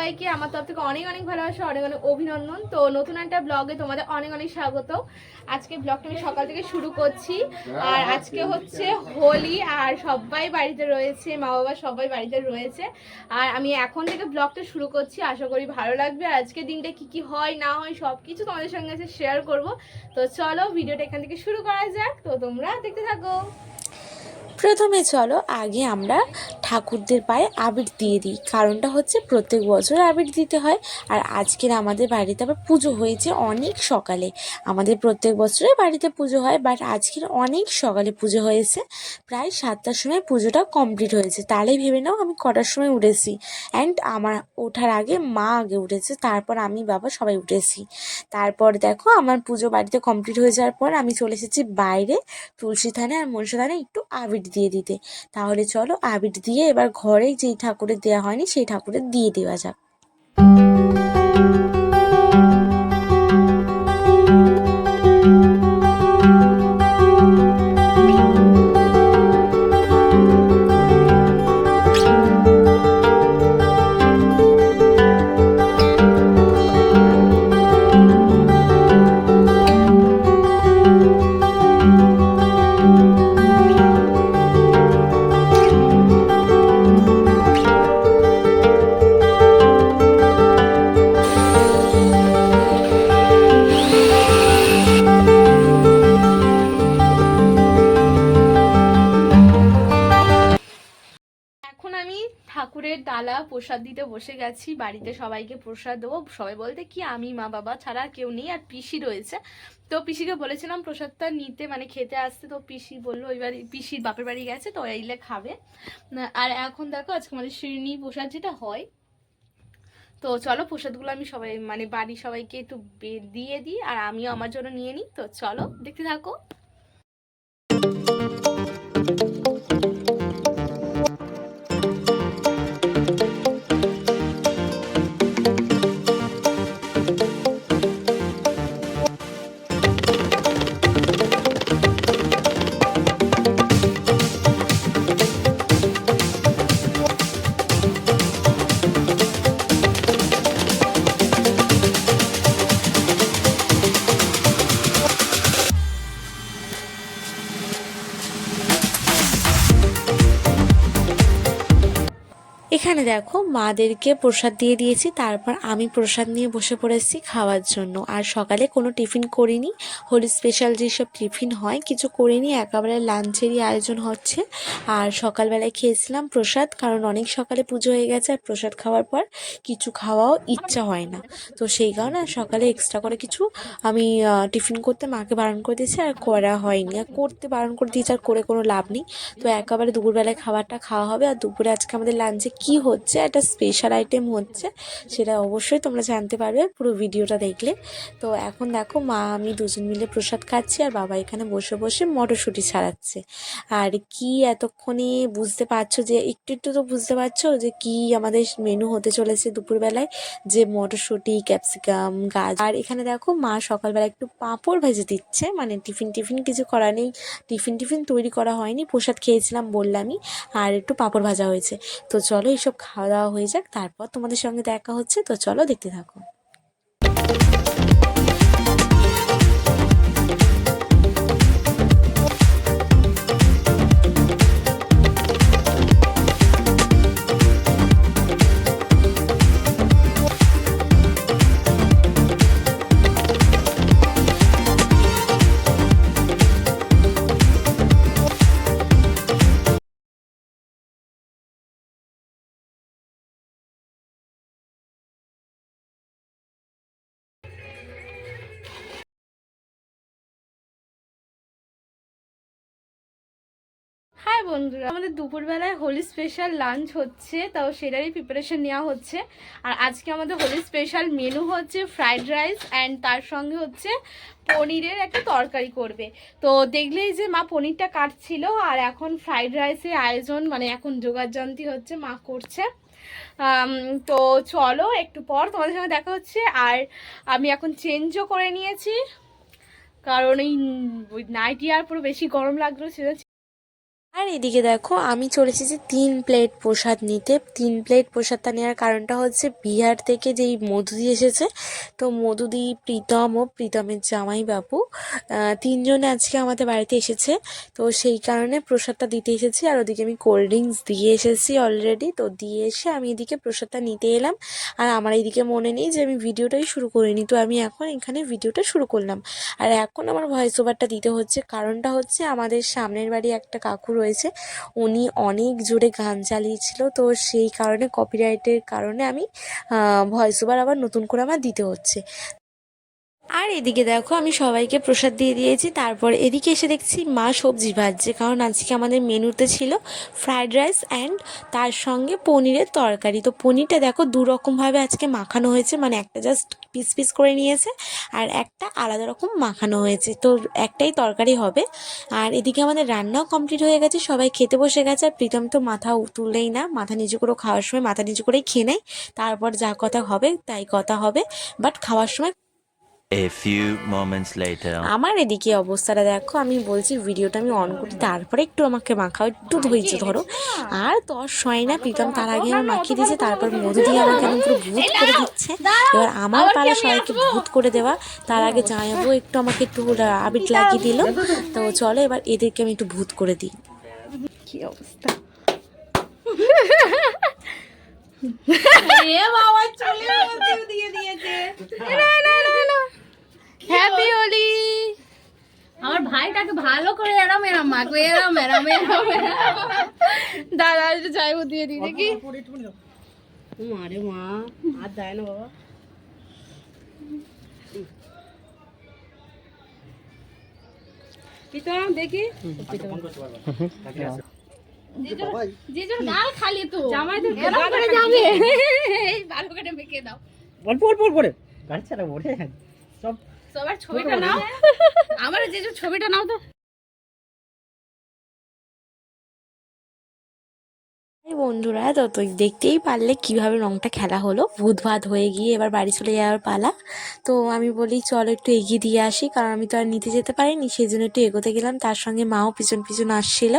সবাইকে আমার তরফ থেকে অনেক অনেক ভালোবাসা, অনেক অনেক অভিনন্দন। তো নতুন একটা ব্লগে তোমাদের অনেক অনেক স্বাগত। আজকে ব্লগটা আমি সকাল থেকে শুরু করছি। আর আজকে হচ্ছে হোলি, আর সবাই বাড়িতে রয়েছে, মা বাবা সবাই বাড়িতে রয়েছে। আর আমি এখন থেকে ব্লগটা শুরু করছি, আশা করি ভালো লাগবে। আর আজকে দিনটা কি কি হয় না হয় সব কিছু তোমাদের সঙ্গে শেয়ার করব। তো চলো ভিডিওটা এখান থেকে শুরু করা যাক, তো তোমরা দেখতে থাকো। প্রথমে চলো আগে আমরা ঠাকুরদের পায়ে আবির দিয়ে দিই। কারণটা হচ্ছে প্রত্যেক বছর আবির দিতে হয়। আর আজকের আমাদের বাড়িতে আবার পুজো হয়েছে অনেক সকালে। আমাদের প্রত্যেক বছরে বাড়িতে পুজো হয়, বাট আজকের অনেক সকালে পুজো হয়েছে। প্রায় 7টার সময় পুজোটা কমপ্লিট হয়েছে। তাহলেই ভেবে নাও আমি কটার সময় উঠেছি। অ্যান্ড আমার ওঠার আগে মা আগে উঠেছে, তারপর আমি বাবা সবাই উঠেছি। তারপর দেখো আমার পুজো বাড়িতে কমপ্লিট হয়ে যাওয়ার পর আমি চলে এসেছি বাইরে তুলসী থানে আর মনসা থানে একটু আবির দিয়ে দিতে। তাহলে চলো আবির দিয়ে এবার ঘরে যেই ঠাকুরের দেওয়া হয়নি সেই ঠাকুরের দিয়ে দেওয়া যাক। এখন আমি ঠাকুরের ডালা প্রসাদ দিতে বসে গেছি। বাড়িতে সবাইকে প্রসাদ দেবো। সবাই বলতে কি আমি, মা বাবা ছাড়া কেউ নেই, আর পিসি রয়েছে। তো পিসিকে বলেছিলাম প্রসাদটা নিতে, মানে খেতে আসতে। তো পিসি বললো এবার পিসির বাপের বাড়ি গেছে, তো এইলে খাবে। আর এখন দেখো আজকে আমাদের শিরনি প্রসাদ যেটা হয়। তো চলো প্রসাদগুলো আমি সবাই মানে বাড়ির সবাইকে একটু দিয়ে দিই, আর আমিও আমার জন্য নিয়ে নিই। তো চলো দেখতে থাকো। এখানে দেখো মাদেরকে প্রসাদ দিয়ে দিয়েছি, তারপর আমি প্রসাদ নিয়ে বসে পড়েছি খাওয়ার জন্য। আর সকালে কোনো টিফিন করিনি, হোলি স্পেশাল যেসব টিফিন হয় কিছু করিনি, একেবারে লাঞ্চেরই আয়োজন হচ্ছে। আর সকালবেলায় খেয়েছিলাম প্রসাদ, কারণ অনেক সকালে পুজো হয়ে গেছে আর প্রসাদ খাওয়ার পর কিছু খাওয়াও ইচ্ছা হয় না। তো সেই কারণে সকালে এক্সট্রা করে কিছু আমি টিফিন করতে মাকে বারণ করে দিয়েছি, আর করা হয়নি। আর করতে বারণ করে দিয়েছি, আর করে কোনো লাভ নেই। তো একেবারে দুপুরবেলায় খাবারটা খাওয়া হবে। আর দুপুরে আজকে আমাদের লাঞ্চে কি হচ্ছে, একটা স্পেশাল আইটেম হচ্ছে, সেটা অবশ্যই তোমরা জানতে পারবে পুরো ভিডিওটা দেখলে। তো এখন দেখো মা আমি দুজন মিলে প্রসাদ খাচ্ছি, আর বাবা এখানে বসে বসে মটরশুঁটি ছাড়াচ্ছে। আর কি এতক্ষণে বুঝতে পারছো, যে একটু একটু তো বুঝতে পারছো যে কি আমাদের মেনু হতে চলেছে দুপুরবেলায়, যে মটরশুঁটি, ক্যাপসিকাম, গাজর। আর এখানে দেখো মা সকালবেলা একটু পাঁপড় ভেজে দিচ্ছে, মানে টিফিন কিছু করা নেই, টিফিন তৈরি করা হয়নি, প্রসাদ খেয়েছিলাম বললামই, আর একটু পাঁপড় ভাজা হয়েছে। তো চলো এইসব খাওয়া দাওয়া হয়ে যাক, তারপর তোমাদের সঙ্গে দেখা হচ্ছে। তো চলো দেখতে থাকো। হাই বন্ধুরা, আমাদের দুপুরবেলায় হোলি স্পেশাল লাঞ্চ হচ্ছে, তাও সেটারই প্রিপারেশন নেওয়া হচ্ছে। আর আজকে আমাদের হোলি স্পেশাল মেনু হচ্ছে ফ্রাইড রাইস, অ্যান্ড তার সঙ্গে হচ্ছে পনিরের একটা তরকারি করবে। তো দেখলেই যে মা পনিরটা কাটছিল, আর এখন ফ্রাইড রাইসের আয়োজন, মানে এখন যোগাযন্ত্রী হচ্ছে, মা করছে। তো চলো একটু পর তোমাদের সঙ্গে দেখা হচ্ছে। আর আমি এখন চেঞ্জও করে নিয়েছি, কারণ এই নাইটি আর পুরো বেশি গরম লাগলো সেটা আর এদিকে দেখো আমি চলে এসেছি 3 প্লেট প্রসাদ নিতে। 3 প্লেট প্রসাদটা নেওয়ার কারণটা হচ্ছে বিহার থেকে যেই মধুদি এসেছে, তো মধুদি, প্রীতম ও প্রীতমের জামাইবাবু, তিনজনে আজকে আমাদের বাড়িতে এসেছে। তো সেই কারণে প্রসাদটা দিতে এসেছি। আর ওদিকে আমি কোল্ড ড্রিঙ্কস দিয়ে এসেছি অলরেডি। তো দিয়ে এসে আমি এদিকে প্রসাদটা নিতে এলাম। আর আমার এইদিকে মনে নেই যে আমি ভিডিওটাই শুরু করিনি, তো আমি এখন এখানে ভিডিওটা শুরু করলাম। আর এখন আমার ভয়েস ওভারটা দিতে হচ্ছে, কারণটা হচ্ছে আমাদের সামনের বাড়ি একটা কাকু রয়েছে, উনি অনেক জোরে গান চালিয়েছিল, তো সেই কারণে কপিরাইটের কারণে আমি ভয়েস ওভার আবার নতুন করে আমার দিতে হচ্ছে। আর এদিকে দেখো আমি সবাইকে প্রসাদ দিয়ে দিয়েছি। তারপর এদিকে এসে দেখছি মা সবজি ভাজছে, কারণ আজকে আমাদের মেনুতে ছিল ফ্রায়েড রাইস অ্যান্ড তার সঙ্গে পনিরের তরকারি। তো পনিরটা দেখো দু রকমভাবে আজকে মাখানো হয়েছে, মানে একটা জাস্ট পিস পিস করে নিয়েছে আর একটা আলাদা রকম মাখানো হয়েছে, তো একটাই তরকারি হবে। আর এদিকে আমাদের রান্নাও কমপ্লিট হয়ে গেছে, সবাই খেতে বসে গেছে। আর প্রীতম তো মাথা তুললেই না, মাথা নিচু করে খাওয়ার সময় মাথা নিচু করেই খেয়ে নেয়, তারপর যা কথা হবে তাই কথা হবে, বাট খাওয়ার সময়। A few moments later. আমার এদিকে অবস্থাটা দেখো, আমি বলছি ভিডিওটা আমি অন করি, তারপরে একটু আমাকে মাখাও, একটু ধৈর্য ধরো। আর দশ হয় না প্রীতম তার আগে আমার মাখিয়ে দিয়েছে, তারপর মধু দিয়ে আমাকে একদম পুরো ভূত করে দিচ্ছে। এবার আমার পালা সবাইকে ভূত করে দেওয়া। তার আগে জানাবো একটু আমাকে একটু আবির লাগিয়ে দিল। তো চলো এবার এদেরকে আমি একটু ভূত করে দিই। কি অবস্থা! এ বাবা, চলে দিয়ে দিয়েছে। না না না না, হ্যাপি হোলি। আমার ভাইটাকে ভালো করে এরম এরম মাখবে, এরম এরম এরম এরম। দাদা একটু চাইবো দিয়ে দিই দেখি। আরে মা, আর দেয় না বাবা। পিতরাম দেখি জিজুর গাল খালি তো জামাই তো এরম করে যাবে। এই ভালো করে মেখে দাও, অল্প অল্প করে গাড়ি চালাবো রে সব। সবার ছবিটা নাও, আমার জিজুর ছবিটা নাও তো। এই বন্ধুরা, তো তো দেখতেই পারলে কিভাবে রংটা খেলা হলো। ভূত ভাত হয়ে গিয়ে এবার বাড়ি চলে যাওয়ার পালা। তো আমি বলি চলো একটু এগিয়ে দিয়ে আসি, কারণ আমি তো আর নিতে যেতে পারিনি, সেই জন্য একটু এগোতে গেলাম। তার সঙ্গে মাও পিছন পিছন আসছিল।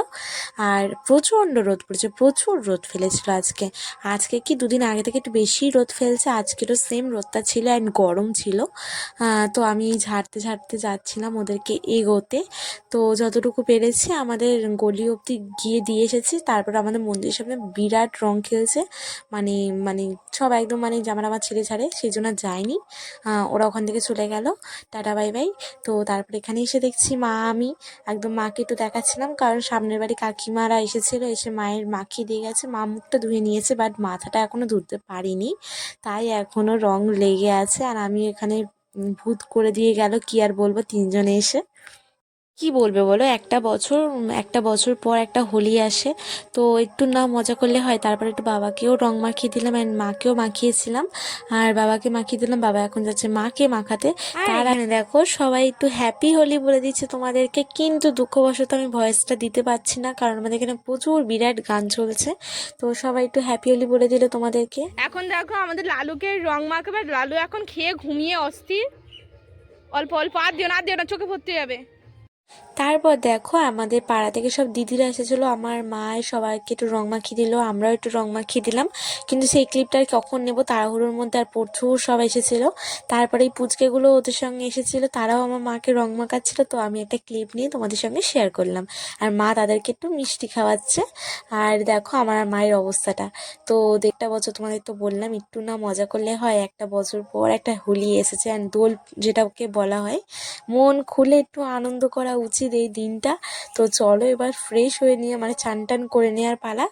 আর প্রচণ্ড রোদ পড়েছে, প্রচুর রোদ ফেলেছিল আজকে। আজকে কি দুদিন আগে থেকে একটু বেশি রোদ ফেলছে, আজকেরও সেম রোদটা ছিল অ্যান্ড গরম ছিল। তো আমি ঝাড়তে ঝাড়তে যাচ্ছিলাম ওদেরকে এগোতে। তো যতটুকু পেরেছি আমাদের গলি অবধি গিয়ে দিয়ে এসেছি। তারপর আমাদের মন্দিরের সামনে বিরাট রং খেলছে, মানে মানে সব একদম মানে জামা টামা ছেড়ে ছাড়ে, সেই জন্য যায়নি। ওরা ওখান থেকে চলে গেল, টাটা বাই বাই। তো তারপর এখানে এসে দেখছি মা, আমি একদম মাকে একটু দেখাচ্ছিলাম, কারণ সামনের বাড়ি কাকিমারা এসেছিলো, এসে মায়ের মাখিয়ে দিয়ে গেছে। মা মুখটা ধুয়ে নিয়েছে, বাট মাথাটা এখনও ধুতে পারিনি, তাই এখনও রং লেগে আছে। আর আমি এখানে ভূত করে দিয়ে গেল, কি আর বলবো, তিনজনে এসে। কি বলবে বলো, একটা বছর পর একটা হোলি আসে, তো একটু না মজা করলে হয়। তারপর একটু বাবাকেও রং মাখিয়ে দিলাম অ্যান্ড মাকেও মাখিয়েছিলাম। আর বাবাকে মাখিয়ে দিলাম, বাবা এখন যাচ্ছে মাকে মাখাতে। তার এখানে দেখো সবাই একটু হ্যাপি হোলি বলে দিচ্ছে তোমাদেরকে, কিন্তু দুঃখবশত আমি ভয়েসটা দিতে পারছি না, কারণ আমাদের এখানে প্রচুর বিরাট গান চলছে। তো সবাই একটু হ্যাপি হোলি বলে দিল তোমাদেরকে। এখন দেখো আমাদের লালুকে রং মাখাবে। লালু এখন খেয়ে ঘুমিয়ে অস্থির। অল্প অল্প, আর দিও না, আর দিও না, চোখে ভর্তি হয়ে যাবে। তারপর দেখো আমাদের পাড়া থেকে সব দিদিরা এসেছিলো, আমার মা সবাইকে একটু রং মাখিয়ে দিল, আমরাও একটু রং মাখিয়ে দিলাম। কিন্তু সেই ক্লিপটা আর কখন নেব, তাড়াহুড়োর মধ্যে, আর প্রচুর সব এসেছিলো। তারপরে এই পুচকেগুলো ওদের সঙ্গে এসেছিলো, তারাও আমার মাকে রং মাখাচ্ছিল। তো আমি একটা ক্লিপ নিয়ে তোমাদের সঙ্গে শেয়ার করলাম। আর মা তাদেরকে একটু মিষ্টি খাওয়াচ্ছে। আর দেখো আমার আর মায়ের অবস্থাটা। তো একটা বছর তোমাদের তো বললাম একটু না মজা করলে হয়, একটা বছর পর একটা হোলি এসেছে অ্যান্ড দোল যেটাকে বলা হয়, মন খুলে একটু আনন্দ করা উচিত এই দিনটা। তো চলো এবার ফ্রেশ হয়ে নিয়ে, মানে চান টান করে নেওয়ার পালা।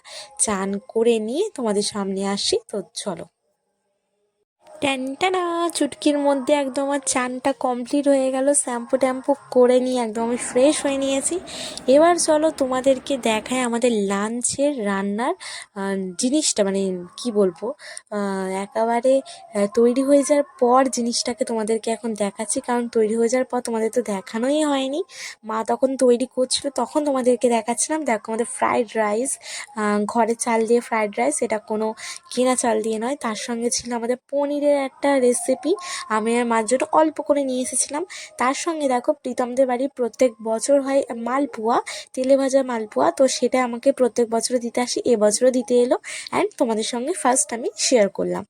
চান করে নিয়ে তোমাদের সামনে আসি, তো চলো। ট্যানটানা, চুটকির মধ্যে একদম আমার চানটা কমপ্লিট হয়ে গেল, শ্যাম্পু ট্যাম্পু করে নিয়ে একদম আমি ফ্রেশ হয়ে নিয়েছি। এবার চলো তোমাদেরকে দেখায় আমাদের লাঞ্চের রান্নার জিনিসটা, মানে কি বলবো, একেবারে তৈরি হয়ে যাওয়ার পর জিনিসটাকে তোমাদেরকে এখন দেখাচ্ছি, কারণ তৈরি হয়ে যাওয়ার পর তোমাদের তো দেখানোই হয়নি। মা তখন তৈরি করছিল, তখন তোমাদেরকে দেখাচ্ছিলাম। দেখো আমাদের ফ্রাইড রাইস, ঘরে চাল দিয়ে ফ্রাইড রাইস, এটা কোনো কেনা চাল দিয়ে নয়। তার সঙ্গে ছিল আমাদের পনিরের পনিরের একটা রেসিপি আমি আর মার জন্য অল্প করে নিয়ে এসেছিলাম। তার সঙ্গে দেখো প্রীতমদের বাড়ি প্রত্যেক বছর হয় মালপোয়া, তেলে ভাজা মালপোয়া, তো সেটা আমাকে প্রত্যেক বছর দিতে আসি, এবছরও দিতে এলো অ্যান্ড তোমাদের সঙ্গে ফার্স্ট আমি শেয়ার করলাম।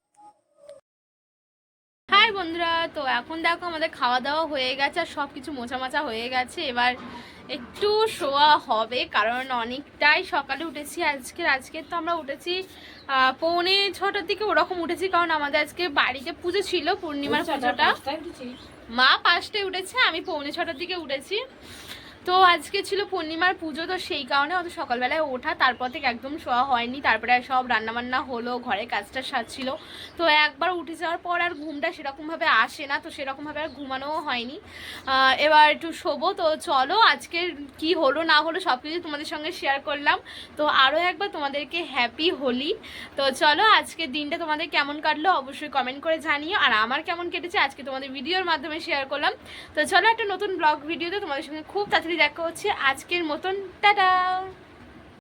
হাই বন্ধুরা, তো এখন দেখো আমাদের খাওয়া দাওয়া হয়ে গেছে আর সব কিছু মোছামাছা হয়ে গেছে। এবার একটু শোয়া হবে কারণ অনেকটাই সকালে উঠেছি আজকে তো আমরা উঠেছি 6:45 দিকে ওরকম উঠেছি, কারণ আমাদের আজকে বাড়িতে পুজো ছিল, পূর্ণিমার পুজোটা। মা 5টায় উঠেছে, আমি 6:45 দিকে উঠেছি। তো আজকে ছিল পূর্ণিমার পুজো, তো সেই কারণে অত সকালবেলায় ওঠা, তারপর থেকে একদম শোয়া হয়নি। তারপরে সব রান্নাবান্না হলো, ঘরে কাজটা সারছিল, তো একবার উঠে যাওয়ার পর আর ঘুমটা সেরকমভাবে আসে না, তো সেরকমভাবে আর ঘুমানোও হয়নি। এবার একটু শোবো। তো চলো আজকের কি হলো না হলো সব কিছু তোমাদের সঙ্গে শেয়ার করলাম। তো আরও একবার তোমাদেরকে হ্যাপি হোলি। তো চলো আজকের দিনটা তোমাদের কেমন কাটলো অবশ্যই কমেন্ট করে জানিও, আর আমার কেমন কেটেছে আজকে তোমাদের ভিডিওর মাধ্যমে শেয়ার করলাম। তো চলো একটা নতুন ব্লগ ভিডিওতে তোমাদের সঙ্গে খুব তাড়াতাড়ি দেখা হচ্ছে। আজকের মতন টাটা।